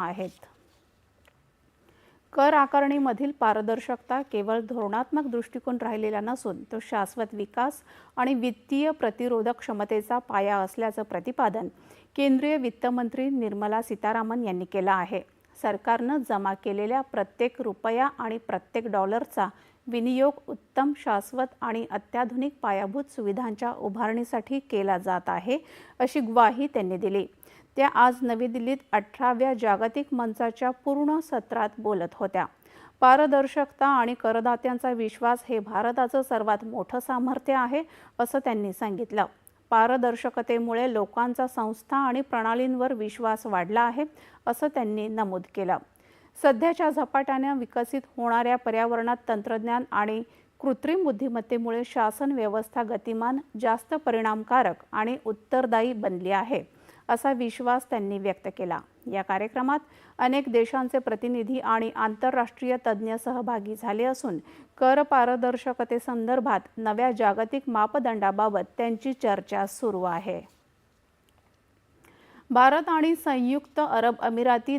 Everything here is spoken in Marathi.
आहेत। कर आकारणीमधील पारदर्शकता केवळ धोरणात्मक दृष्टिकोन राहिलेला नसून तो शाश्वत विकास आणि वित्तीय प्रतिरोधक क्षमतेचा पाया असल्याचं प्रतिपादन केंद्रीय वित्तमंत्री निर्मला सीतारामन यांनी केलं आहे। सरकारनं जमा केलेल्या प्रत्येक रुपया आणि प्रत्येक डॉलरचा विनियोग उत्तम, शाश्वत आणि अत्याधुनिक पायाभूत सुविधांच्या उभारणीसाठी केला जात आहे, अशी ग्वाही त्यांनी दिली। त्या आज नवी दिल्लीत 18व्या जागतिक मंचाच्या पूर्ण सत्रात बोलत होत्या। पारदर्शकता आणि करदात्यांचा विश्वास हे भारताचं सर्वात मोठं सामर्थ्य आहे, असं त्यांनी सांगितलं। पारदर्शकतेमुळे लोकांचा संस्था आणि प्रणालींवर विश्वास वाढला आहे, असं त्यांनी नमूद केलं। सध्याच्या झपाट्याने विकसित होणाऱ्या पर्यावरणात तंत्रज्ञान आणि कृत्रिम बुद्धिमत्तेमुळे शासन व्यवस्था गतिमान, जास्त परिणामकारक आणि उत्तरदायी बनली आहे, असा विश्वास त्यांनी व्यक्त केला। या कार्यक्रमात अनेक देशांचे प्रतिनिधी आणि आंतरराष्ट्रीय तज्ज्ञ सहभागी झाले असून कर पारदर्शकतेसंदर्भात नव्या जागतिक मापदंडाबाबत त्यांची चर्चा सुरू आहे। भारत आणि संयुक्त अरब अमिराती